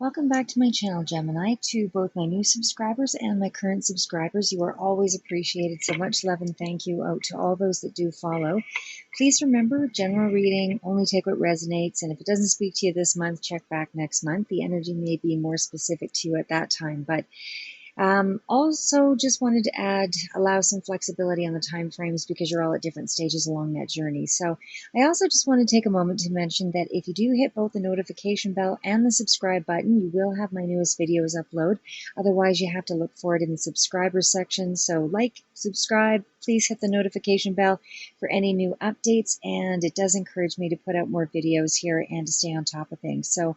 Welcome back to my channel, Gemini. To both my new subscribers and my current subscribers, you are always appreciated. So much love and thank you out to all those that do follow. Please remember, general reading, only take what resonates. And if it doesn't speak to you this month, check back next month. The energy may be more specific to you at that time. But also just wanted to allow some flexibility on the time frames because you're all at different stages along that journey. So I also just want to take a moment to mention that if you do hit both the notification bell and the subscribe button, you will have my newest videos upload. Otherwise, you have to look for it in the subscribers section. So like, subscribe, please hit the notification bell for any new updates. And it does encourage me to put out more videos here and to stay on top of things. So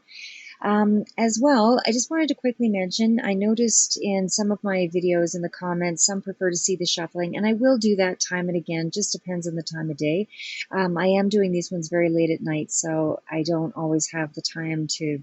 as well, I just wanted to quickly mention, I noticed in some of my videos in the comments, some prefer to see the shuffling, and I will do that time and again, just depends on the time of day. I am doing these ones very late at night, so I don't always have the time to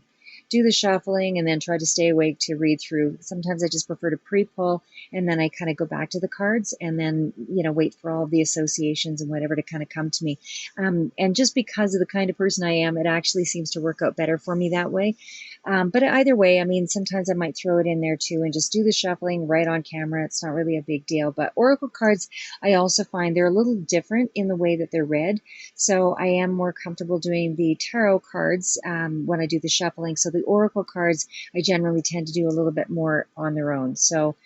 do the shuffling and then try to stay awake to read through. Sometimes I just prefer to pre-pull and then I kind of go back to the cards and then, wait for all of the associations and whatever to kind of come to me. And just because of the kind of person I am, it actually seems to work out better for me that way. But either way, I mean, sometimes I might throw it in there too and just do the shuffling right on camera. It's not really a big deal. But Oracle cards, I also find they're a little different in the way that they're read. So I am more comfortable doing the tarot cards when I do the shuffling. So the Oracle cards, I generally tend to do a little bit more on their own. So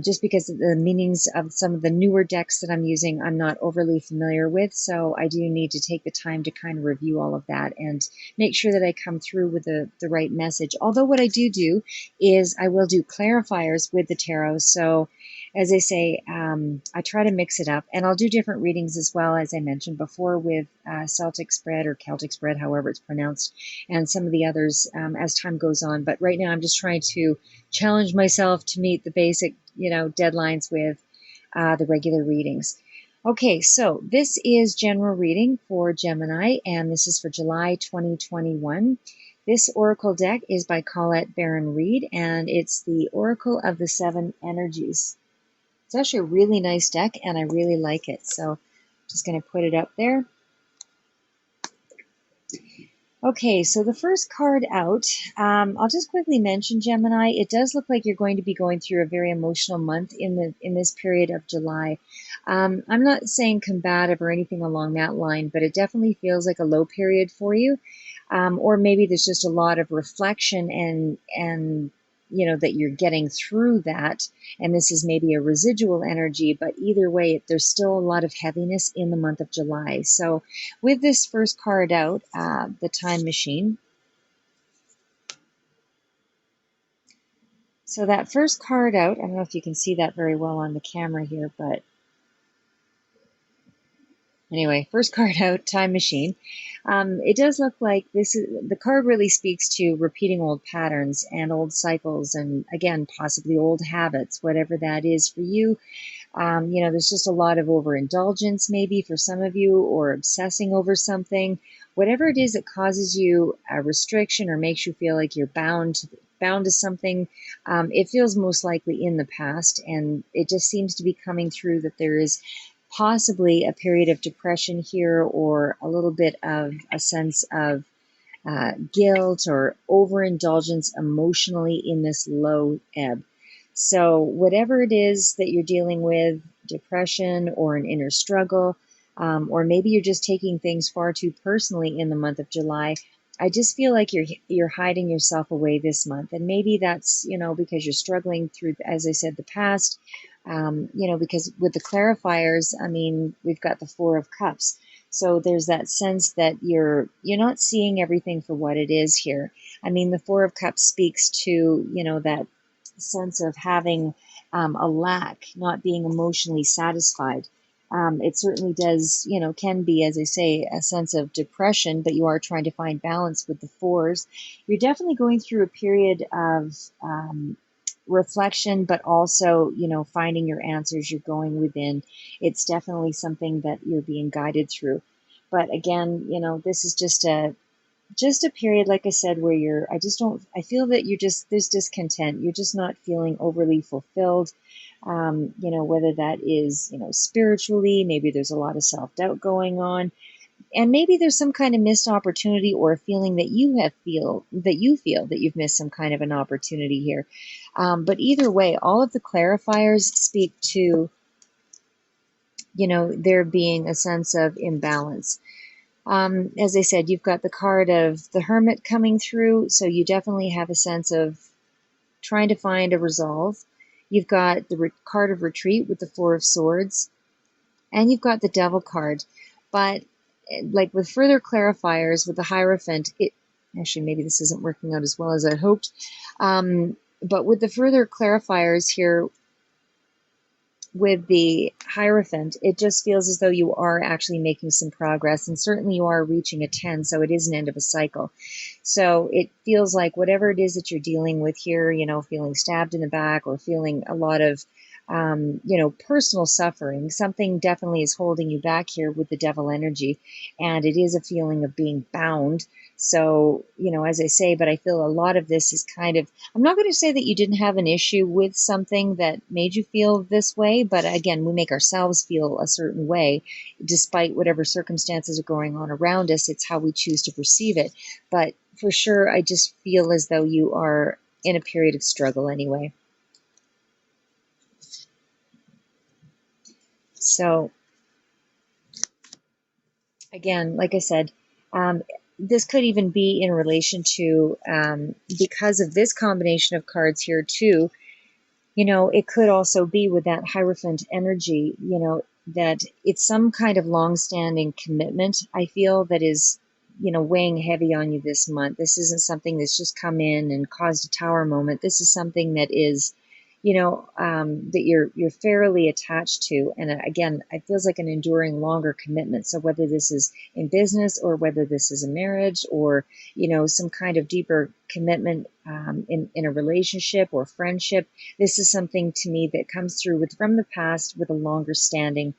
just because of the meanings of some of the newer decks that I'm using, I'm not overly familiar with. So I do need to take the time to kind of review all of that and make sure that I come through with the right message. Although what I do is I will do clarifiers with the tarot. So as I say, I try to mix it up, and I'll do different readings as well, as I mentioned before, with Celtic spread or Celtic spread, however it's pronounced, and some of the others as time goes on. But right now I'm just trying to challenge myself to meet the basic deadlines with the regular readings. Okay, so this is general reading for Gemini, and this is for July 2021. This oracle deck is by Colette Baron Reed, and it's the Oracle of the Seven Energies. It's actually a really nice deck, and I really like it. So I'm just going to put it up there. Okay, so the first card out, I'll just quickly mention, Gemini, it does look like you're going to be going through a very emotional month in this period of July. I'm not saying combative or anything along that line, but it definitely feels like a low period for you. Or maybe there's just a lot of reflection and that you're getting through that, and this is maybe a residual energy, but either way, there's still a lot of heaviness in the month of July. So with this first card out, the Time Machine. So that first card out, I don't know if you can see that very well on the camera here, but anyway, first card out, Time Machine. It does look like the card really speaks to repeating old patterns and old cycles, and again, possibly old habits, whatever that is for you. There's just a lot of overindulgence maybe for some of you, or obsessing over something. Whatever it is that causes you a restriction or makes you feel like you're bound to something, it feels most likely in the past, and it just seems to be coming through that there is possibly a period of depression here, or a little bit of a sense of guilt or overindulgence emotionally in this low ebb. So whatever it is that you're dealing with, depression or an inner struggle, or maybe you're just taking things far too personally in the month of July, I just feel like you're hiding yourself away this month. And maybe that's, because you're struggling through, as I said, the past, because with the clarifiers, I mean, we've got the Four of Cups. So there's that sense that you're not seeing everything for what it is here. I mean, the Four of Cups speaks to, that sense of having a lack, not being emotionally satisfied. It certainly does, can be, as I say, a sense of depression, but you are trying to find balance with the fours. You're definitely going through a period of reflection, but also, finding your answers. You're going within. It's definitely something that you're being guided through. But again, this is just a period, like I said, where I feel that there's discontent. You're just not feeling overly fulfilled. Whether that is, spiritually, maybe there's a lot of self-doubt going on. And maybe there's some kind of missed opportunity or a feeling that you feel that you've missed some kind of an opportunity here. But either way, all of the clarifiers speak to, there being a sense of imbalance. As I said, you've got the card of the Hermit coming through, so you definitely have a sense of trying to find a resolve. You've got the card of retreat with the Four of Swords, and you've got the Devil card. But like with further clarifiers with the Hierophant, actually maybe this isn't working out as well as I hoped. But with the further clarifiers here, with the Hierophant, it just feels as though you are actually making some progress, and certainly you are reaching a 10, so it is an end of a cycle. So it feels like whatever it is that you're dealing with here, feeling stabbed in the back or feeling a lot of, personal suffering, something definitely is holding you back here with the Devil energy, and it is a feeling of being bound. So, as I say, but I feel a lot of this is kind of, I'm not going to say that you didn't have an issue with something that made you feel this way, but again, we make ourselves feel a certain way despite whatever circumstances are going on around us. It's how we choose to perceive it. But for sure, I just feel as though you are in a period of struggle anyway. So, again, like I said, this could even be in relation to, because of this combination of cards here too, it could also be with that Hierophant energy, that it's some kind of long-standing commitment, I feel, that is, weighing heavy on you this month. This isn't something that's just come in and caused a tower moment. This is something that is, that you're fairly attached to. And again, it feels like an enduring longer commitment. So whether this is in business or whether this is a marriage or, some kind of deeper commitment in a relationship or friendship, this is something to me that comes through from the past with a longer standing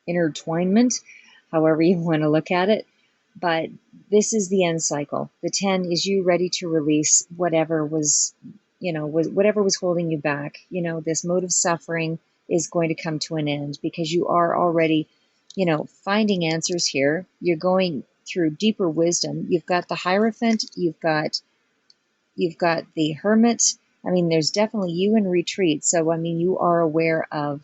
intertwinement, however you want to look at it. But this is the end cycle. The 10 is you ready to release whatever was, whatever was holding you back. This mode of suffering is going to come to an end because you are already, finding answers here. You're going through deeper wisdom. You've got the Hierophant, you've got the Hermit. I mean, there's definitely you in retreat. So, I mean, you are aware of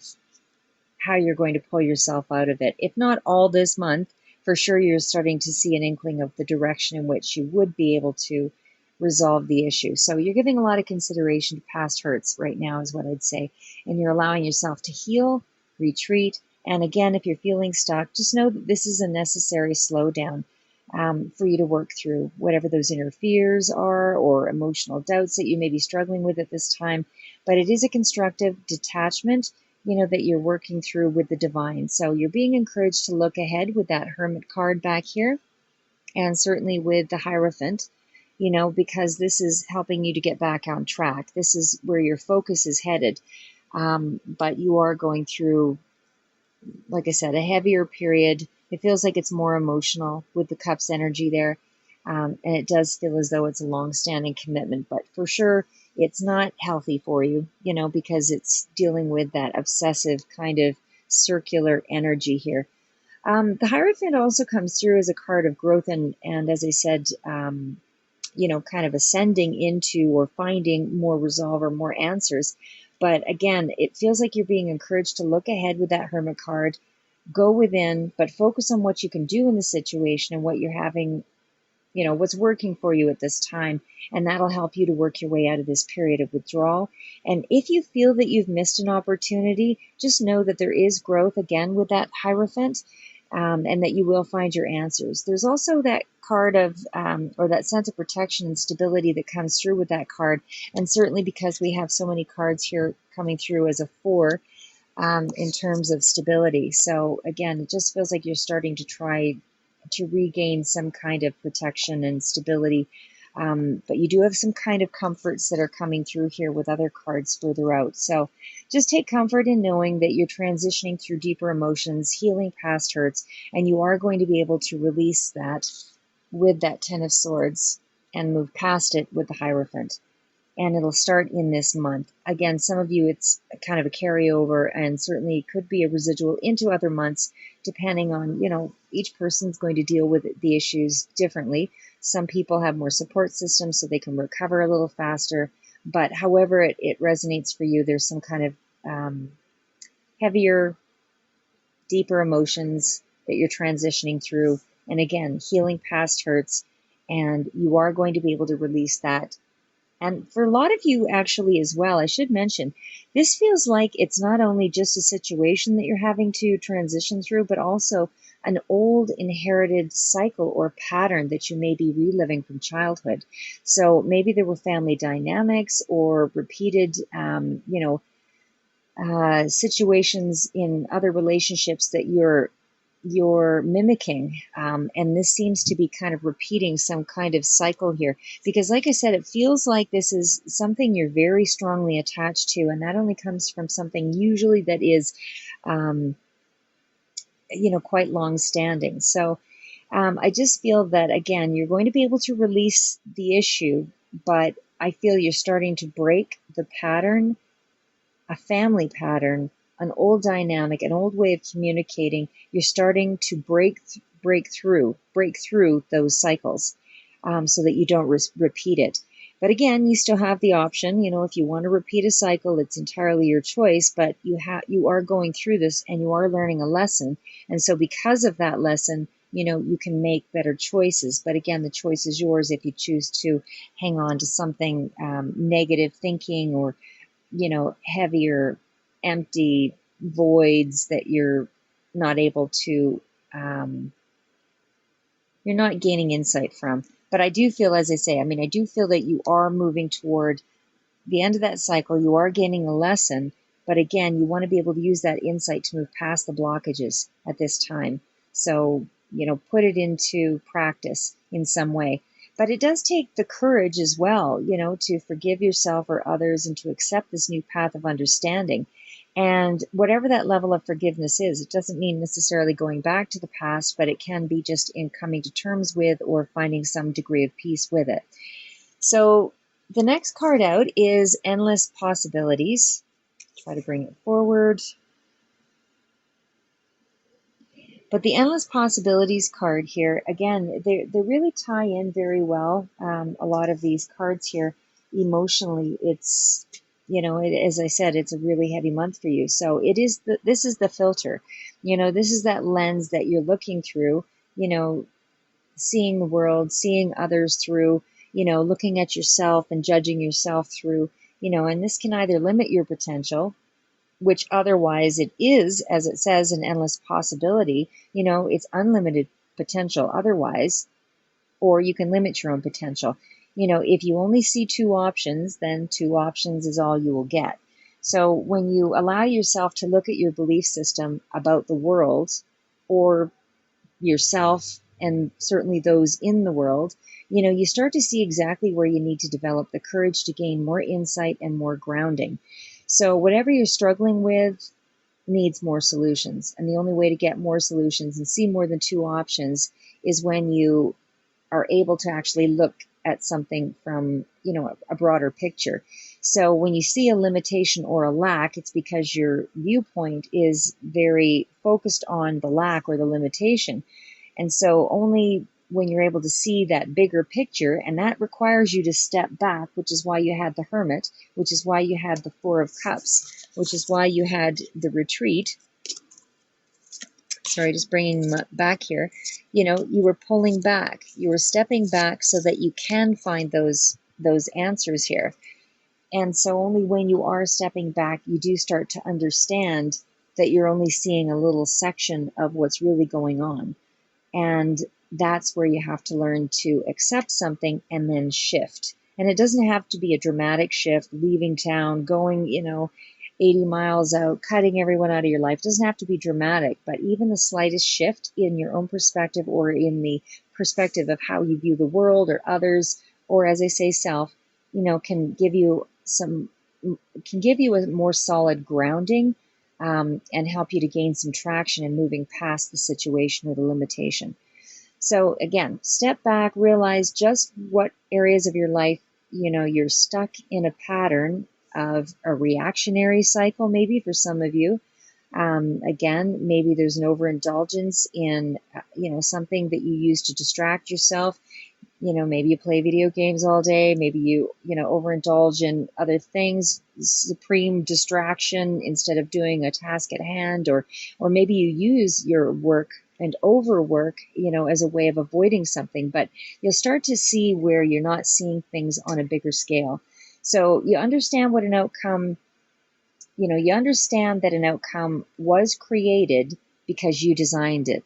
how you're going to pull yourself out of it. If not all this month, for sure you're starting to see an inkling of the direction in which you would be able to resolve the issue. So you're giving a lot of consideration to past hurts right now is what I'd say. And you're allowing yourself to heal, retreat. And again, if you're feeling stuck, just know that this is a necessary slowdown for you to work through whatever those inner fears are or emotional doubts that you may be struggling with at this time. But it is a constructive detachment, that you're working through with the divine. So you're being encouraged to look ahead with that Hermit card back here, and certainly with the Hierophant, because this is helping you to get back on track. This is where your focus is headed. But you are going through, like I said, a heavier period. It feels like it's more emotional with the Cups energy there. And it does feel as though it's a long-standing commitment, but for sure it's not healthy for you, because it's dealing with that obsessive kind of circular energy here. The Hierophant also comes through as a card of growth and as I said, kind of ascending into or finding more resolve or more answers. But again, it feels like you're being encouraged to look ahead with that Hermit card, go within, but focus on what you can do in the situation and what you're having, what's working for you at this time. And that'll help you to work your way out of this period of withdrawal. And if you feel that you've missed an opportunity, just know that there is growth again with that Hierophant. And that you will find your answers. There's also that card of, or that sense of protection and stability that comes through with that card. And certainly because we have so many cards here coming through as a 4 in terms of stability. So again, it just feels like you're starting to try to regain some kind of protection and stability. But you do have some kind of comforts that are coming through here with other cards further out. So just take comfort in knowing that you're transitioning through deeper emotions, healing past hurts, and you are going to be able to release that with that 10 of Swords and move past it with the Hierophant. and it'll start in this month. Again, some of you, it's kind of a carryover, and certainly it could be a residual into other months, depending on, each person's going to deal with the issues differently. Some people have more support systems so they can recover a little faster, but however it resonates for you, there's some kind of heavier, deeper emotions that you're transitioning through. And again, healing past hurts, and you are going to be able to release that. And for a lot of you, actually, as well, I should mention, this feels like it's not only just a situation that you're having to transition through, but also an old inherited cycle or pattern that you may be reliving from childhood. So maybe there were family dynamics or repeated, situations in other relationships that you're mimicking, and this seems to be kind of repeating some kind of cycle here, because like I said, it feels like this is something you're very strongly attached to, and that only comes from something usually that is quite long standing. So I just feel that, again, you're going to be able to release the issue, but I feel you're starting to break the pattern, a family pattern, an old dynamic, an old way of communicating. You're starting to break through those cycles, so that you don't repeat it. But again, you still have the option. If you want to repeat a cycle, it's entirely your choice. But you are going through this, and you are learning a lesson. And so, because of that lesson, you can make better choices. But again, the choice is yours if you choose to hang on to something, negative thinking, or heavier, empty voids that you're not able to, you're not gaining insight from. But I do feel, as I say, I do feel that you are moving toward the end of that cycle. You are gaining a lesson, but again, you want to be able to use that insight to move past the blockages at this time. So, put it into practice in some way. But it does take the courage as well, to forgive yourself or others and to accept this new path of understanding. And whatever that level of forgiveness is, it doesn't mean necessarily going back to the past, but it can be just in coming to terms with or finding some degree of peace with it. So the next card out is Endless Possibilities. Try to bring it forward. But the Endless Possibilities card here, again, they really tie in very well. A lot of these cards here, emotionally, it's, as I said, it's a really heavy month for you. So this is the filter. This is that lens that you're looking through, seeing the world, seeing others through, looking at yourself and judging yourself through, and this can either limit your potential, which otherwise it is, as it says, an endless possibility. It's unlimited potential otherwise, or you can limit your own potential. If you only see two options, then two options is all you will get. So when you allow yourself to look at your belief system about the world, or yourself, and certainly those in the world, you start to see exactly where you need to develop the courage to gain more insight and more grounding. So whatever you're struggling with needs more solutions. And the only way to get more solutions and see more than two options is when you are able to actually look at something from, a broader picture. So when you see a limitation or a lack, it's because your viewpoint is very focused on the lack or the limitation. And so only when you're able to see that bigger picture, and that requires you to step back, which is why you had the Hermit, which is why you had the Four of Cups, which is why you had the Retreat. Sorry, just bringing them back here. You were pulling back, you were stepping back so that you can find those answers here. And so only when you are stepping back, you do start to understand that you're only seeing a little section of what's really going on. And that's where you have to learn to accept something and then shift. And it doesn't have to be a dramatic shift, leaving town, going, 80 miles out, cutting everyone out of your life. It doesn't have to be dramatic, but even the slightest shift in your own perspective, or in the perspective of how you view the world or others, or as I say, self, can give you a more solid grounding, and help you to gain some traction in moving past the situation or the limitation. So again, step back, realize just what areas of your life you're stuck in a pattern of a reactionary cycle, maybe for some of you. Again, maybe there's an overindulgence in, something that you use to distract yourself. Maybe you play video games all day. Maybe you overindulge in other things, supreme distraction instead of doing a task at hand, or maybe you use your work and overwork, as a way of avoiding something. But you'll start to see where you're not seeing things on a bigger scale. So you understand what an outcome, you understand that an outcome was created because you designed it.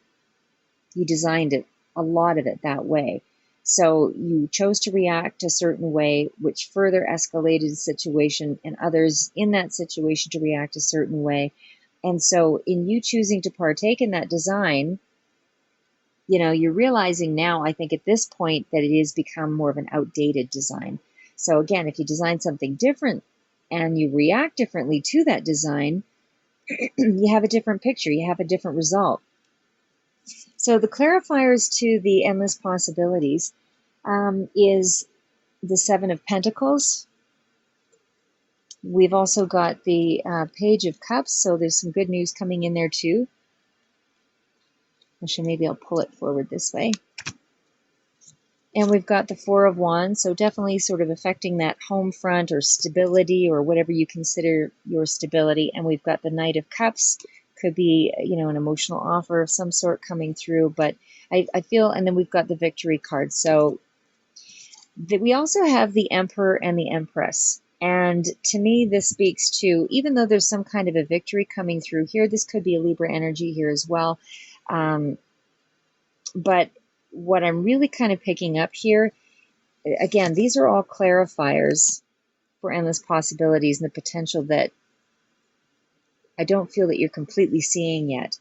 You designed it, a lot of it, that way. So you chose to react a certain way, which further escalated the situation, and others in that situation to react a certain way. And so in you choosing to partake in that design, you're realizing now, I think at this point, that it has become more of an outdated design. So again, if you design something different and you react differently to that design, you have a different picture, you have a different result. So the clarifiers to the endless possibilities is the Seven of Pentacles. We've also got the Page of Cups, so there's some good news coming in there too. Actually, maybe I'll pull it forward this way. And we've got the Four of Wands, so definitely sort of affecting that home front or stability or whatever you consider your stability. And we've got the Knight of Cups. Could be, an emotional offer of some sort coming through, but I feel, and then we've got the Victory card. So we also have the Emperor and the Empress. And to me, this speaks to, even though there's some kind of a victory coming through here, this could be a Libra energy here as well. But what I'm really kind of picking up here, again, these are all clarifiers for endless possibilities and the potential that I don't feel that you're completely seeing yet.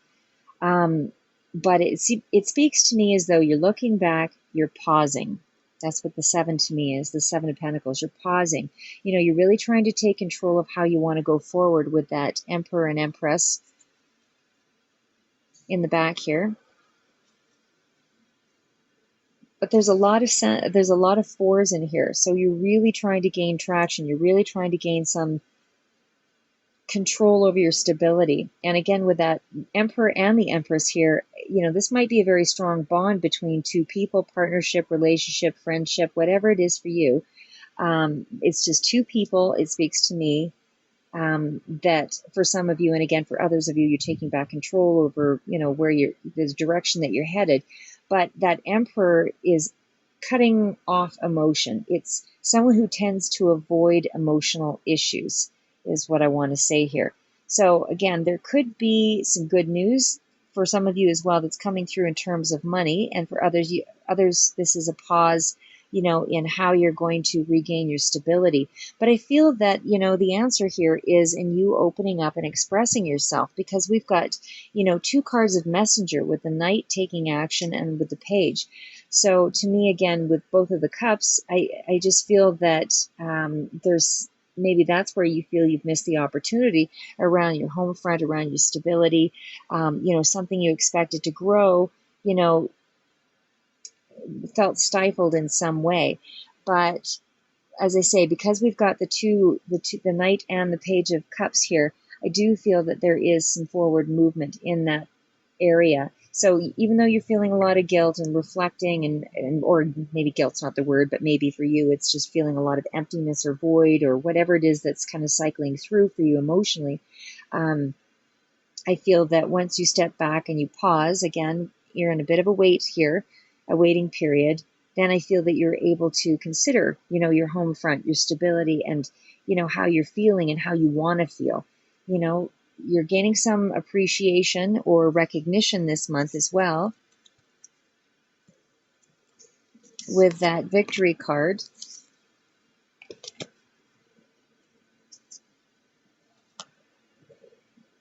But it speaks to me as though you're looking back, you're pausing. That's what the Seven to me is, the Seven of Pentacles. You're pausing. You're really trying to take control of how you want to go forward with that Emperor and Empress in the back here. But there's a lot of fours in here. So you're really trying to gain traction. You're really trying to gain some control over your stability. And again, with that Emperor and the Empress here, this might be a very strong bond between two people, partnership, relationship, friendship, whatever it is for you. It's just two people. It speaks to me that for some of you, and again, for others of you, you're taking back control over, where the direction that you're headed. But that Emperor is cutting off emotion. It's someone who tends to avoid emotional issues, is what I want to say here. So again, there could be some good news for some of you as well that's coming through in terms of money, and for others, this is a pause, in how you're going to regain your stability. But I feel that, the answer here is in you opening up and expressing yourself, because we've got, two cards of Messenger with the Knight taking action and with the Page. So to me, again, with both of the Cups, I just feel that there's maybe that's where you feel you've missed the opportunity around your home front, around your stability, something you expected to grow, felt stifled in some way. But as I say, because we've got the Knight and the Page of Cups here, I do feel that there is some forward movement in that area. So even though you're feeling a lot of guilt and reflecting or maybe guilt's not the word, but maybe for you it's just feeling a lot of emptiness or void or whatever it is that's kind of cycling through for you emotionally, I feel that once you step back and you pause, again, you're in a bit of a waiting period, then I feel that you're able to consider, your home front, your stability, and, how you're feeling and how you want to feel. You're gaining some appreciation or recognition this month as well with that Victory card.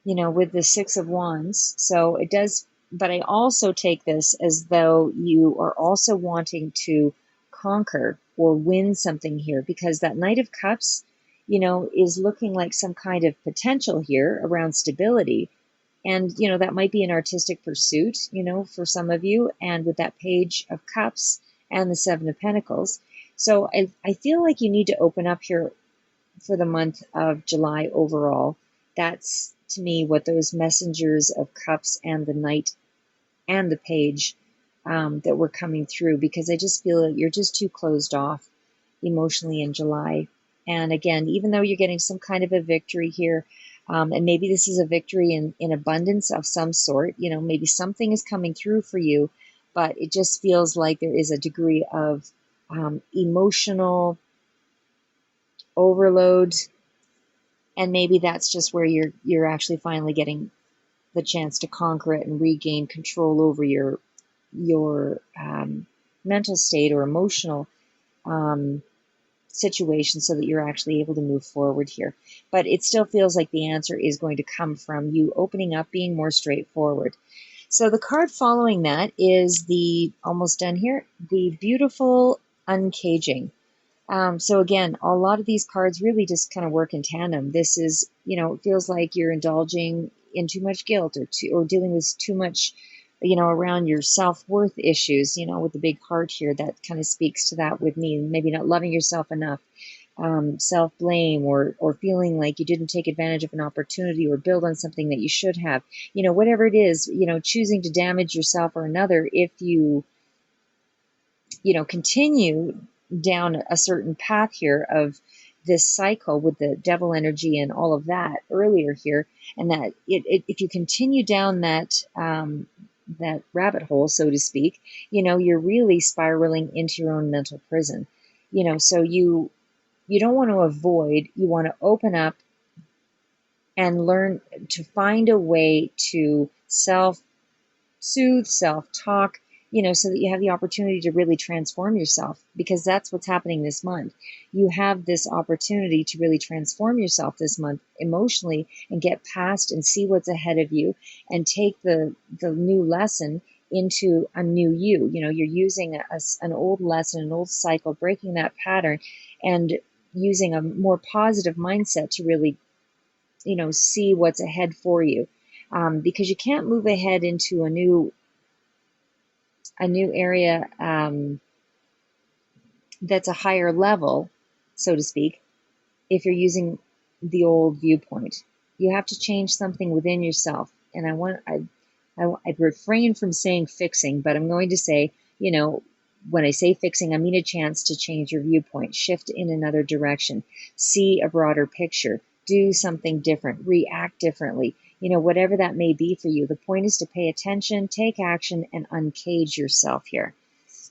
With the Six of Wands. So it does, but I also take this as though you are also wanting to conquer or win something here, because that Knight of Cups, is looking like some kind of potential here around stability. And, that might be an artistic pursuit, for some of you. And with that Page of Cups and the Seven of Pentacles. So I feel like you need to open up here for the month of July overall. That's to me what those messengers of cups and the knight and the page that were coming through, because I just feel that you're just too closed off emotionally in July. And again, even though you're getting some kind of a victory here, and maybe this is a victory in abundance of some sort, maybe something is coming through for you, but it just feels like there is a degree of emotional overload, and maybe that's just where you're actually finally getting the chance to conquer it and regain control over your mental state or emotional um, situation, so that you're actually able to move forward here. But it still feels like the answer is going to come from you opening up, being more straightforward. So the card following that is almost done here, the beautiful uncaging. So again, a lot of these cards really just kind of work in tandem. This is, it feels like you're indulging in too much guilt, or dealing with too much, around your self-worth issues, with the big heart here. That kind of speaks to that with me. Maybe not loving yourself enough, self-blame, or feeling like you didn't take advantage of an opportunity or build on something that you should have. Whatever it is, choosing to damage yourself or another if you continue down a certain path here of this cycle with the devil energy and all of that earlier here, and that if you continue down that rabbit hole, so to speak, you're really spiraling into your own mental prison. So you don't want to avoid, you want to open up and learn to find a way to self-soothe, self-talk, so that you have the opportunity to really transform yourself, because that's what's happening this month. You have this opportunity to really transform yourself this month emotionally, and get past and see what's ahead of you, and take the new lesson into a new you. You're using an old lesson, an old cycle, breaking that pattern, and using a more positive mindset to really see what's ahead for you, because you can't move ahead into a new area that's a higher level, so to speak, if you're using the old viewpoint. You have to change something within yourself. And I refrain from saying fixing, but I'm going to say, when I say fixing, I mean a chance to change your viewpoint, shift in another direction, see a broader picture, do something different, react differently, whatever that may be for you. The point is to pay attention, take action, and uncage yourself here.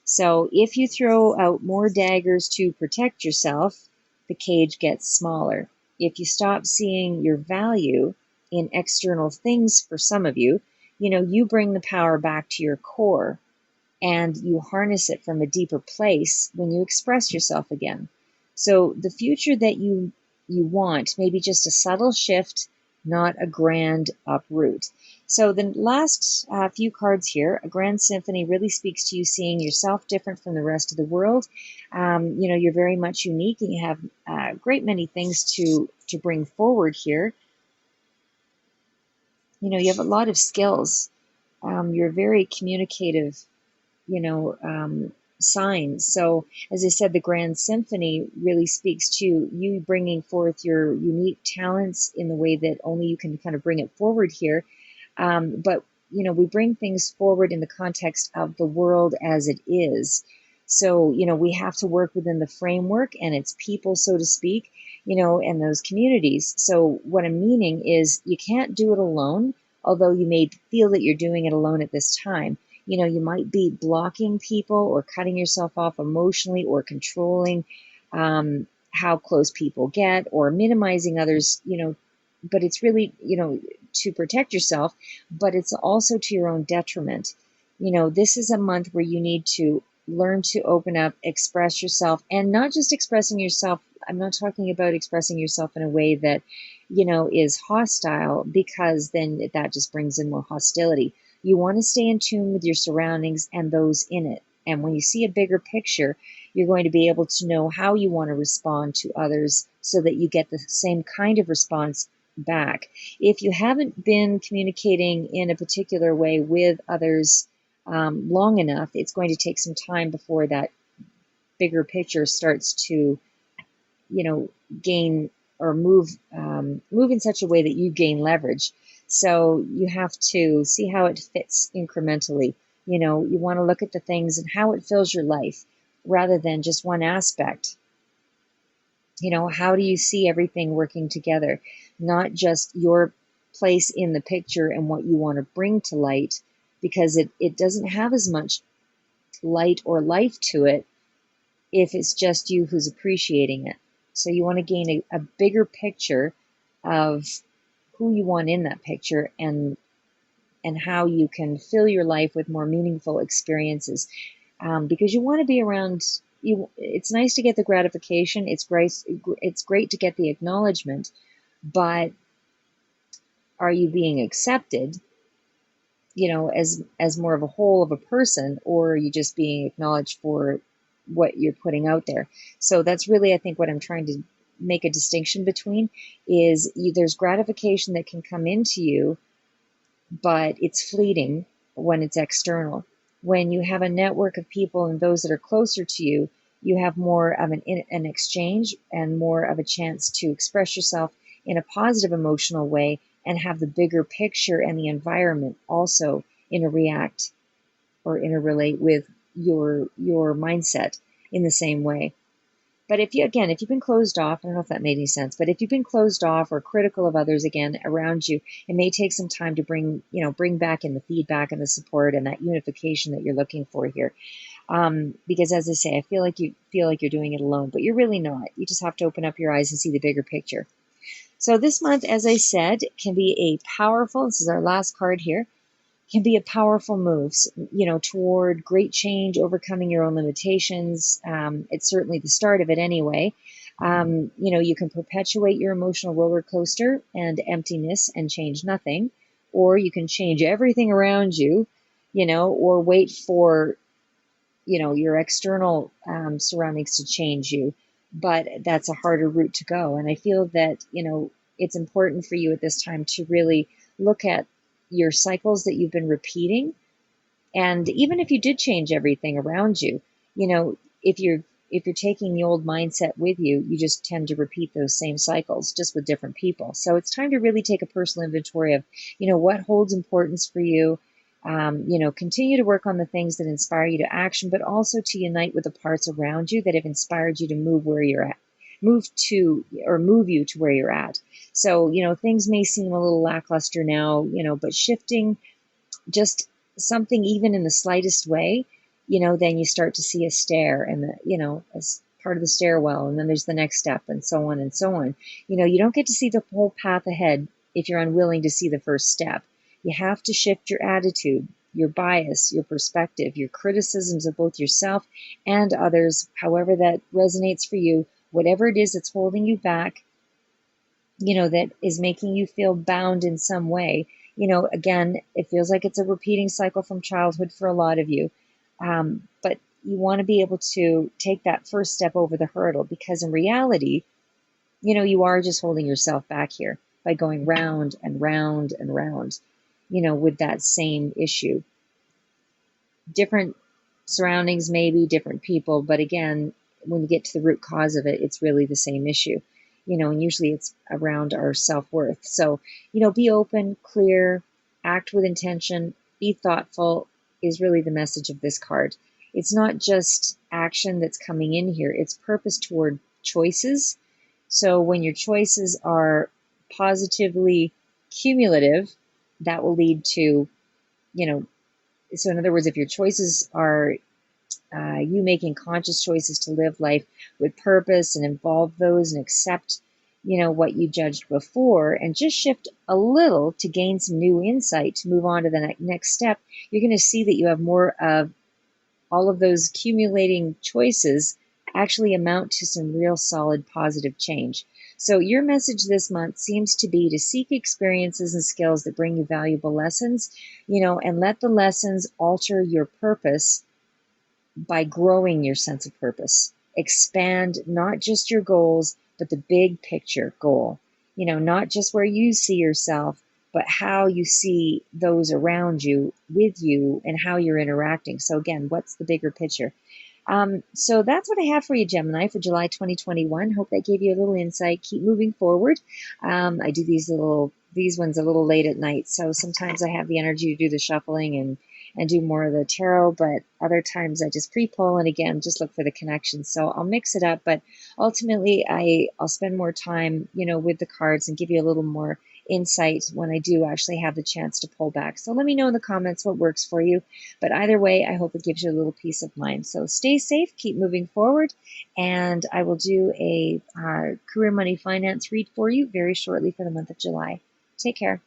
So if you throw out more daggers to protect yourself, the cage gets smaller. If you stop seeing your value in external things, for some of you, you bring the power back to your core, and you harness it from a deeper place when you express yourself again. So the future that you want, maybe just a subtle shift, not a grand uproot. So the last few cards here, a grand symphony, really speaks to you seeing yourself different from the rest of the world. You're very much unique, and you have a great many things to bring forward here. You have a lot of skills. You're very communicative, signs. So as I said, the grand symphony really speaks to you bringing forth your unique talents in the way that only you can kind of bring it forward here. But we bring things forward in the context of the world as it is. So we have to work within the framework and its people, so to speak, and those communities. So what I'm meaning is, you can't do it alone, although you may feel that you're doing it alone at this time. You might be blocking people, or cutting yourself off emotionally, or controlling how close people get, or minimizing others, but it's really, to protect yourself, but it's also to your own detriment. This is a month where you need to learn to open up, express yourself, and not just expressing yourself. I'm not talking about expressing yourself in a way that, is hostile, because then that just brings in more hostility. You want to stay in tune with your surroundings and those in it. And when you see a bigger picture, you're going to be able to know how you want to respond to others, so that you get the same kind of response back. If you haven't been communicating in a particular way with others long enough, it's going to take some time before that bigger picture starts to, gain or move in such a way that you gain leverage. So you have to see how it fits incrementally. You want to look at the things and how it fills your life rather than just one aspect. How do you see everything working together? Not just your place in the picture and what you want to bring to light, because it doesn't have as much light or life to it if it's just you who's appreciating it. So you want to gain a bigger picture of who you want in that picture, and how you can fill your life with more meaningful experiences. Because you want to be around you. It's nice to get the gratification. It's great to get the acknowledgement, but are you being accepted, as more of a whole of a person, or are you just being acknowledged for what you're putting out there? So that's really, I think, what I'm trying to make a distinction between is there's gratification that can come into you, but it's fleeting when it's external. When you have a network of people and those that are closer to you, you have more of an exchange and more of a chance to express yourself in a positive emotional way, and have the bigger picture and the environment also interreact or interrelate with your mindset in the same way. But if you've been closed off, I don't know if that made any sense, but if you've been closed off or critical of others again around you, it may take some time to bring back in the feedback and the support and that unification that you're looking for here. Because as I say, I feel like you're doing it alone, but you're really not. You just have to open up your eyes and see the bigger picture. So this month, as I said, can be a powerful, this is our last card here, can be a powerful move, toward great change, overcoming your own limitations. It's certainly the start of it anyway. You can perpetuate your emotional roller coaster and emptiness and change nothing, or you can change everything around you, or wait for, your external surroundings to change you. But that's a harder route to go. And I feel that, it's important for you at this time to really look at your cycles that you've been repeating. And even if you did change everything around you, if you're taking the old mindset with you, you just tend to repeat those same cycles just with different people. So it's time to really take a personal inventory of, what holds importance for you. Continue to work on the things that inspire you to action, but also to unite with the parts around you that have inspired you to move where you're at, move you to where you're at. So, things may seem a little lackluster now, but shifting just something even in the slightest way, then you start to see a stair and as part of the stairwell, and then there's the next step, and so on and so on. You don't get to see the whole path ahead if you're unwilling to see the first step. You have to shift your attitude, your bias, your perspective, your criticisms of both yourself and others, however that resonates for you, whatever it is that's holding you back, that is making you feel bound in some way. Again, it feels like it's a repeating cycle from childhood for a lot of you. But you want to be able to take that first step over the hurdle, because in reality, you are just holding yourself back here by going round and round and round, with that same issue. Different surroundings, maybe different people, but again, when you get to the root cause of it, it's really the same issue, and usually it's around our self-worth. So, be open, clear, act with intention, be thoughtful is really the message of this card. It's not just action that's coming in here, it's purpose toward choices. So when your choices are positively cumulative, that will lead to, so in other words, if your choices are you making conscious choices to live life with purpose and involve those and accept, what you judged before, and just shift a little to gain some new insight to move on to the next step, you're going to see that you have more of all of those accumulating choices actually amount to some real solid positive change. So your message this month seems to be to seek experiences and skills that bring you valuable lessons, and let the lessons alter your purpose by growing your sense of purpose. Expand not just your goals, but the big picture goal. Not just where you see yourself, but how you see those around you, with you, and how you're interacting. So again, what's the bigger picture? So that's what I have for you, Gemini, for July 2021. Hope that gave you a little insight. Keep moving forward. I do these ones a little late at night, so sometimes I have the energy to do the shuffling and do more of the tarot, but other times I just pre-pull and again just look for the connections. So I'll mix it up, but ultimately I'll spend more time, with the cards and give you a little more insight when I do actually have the chance to pull back. So let me know in the comments what works for you. But either way, I hope it gives you a little peace of mind. So stay safe, keep moving forward, and I will do a career money finance read for you very shortly for the month of July. Take care.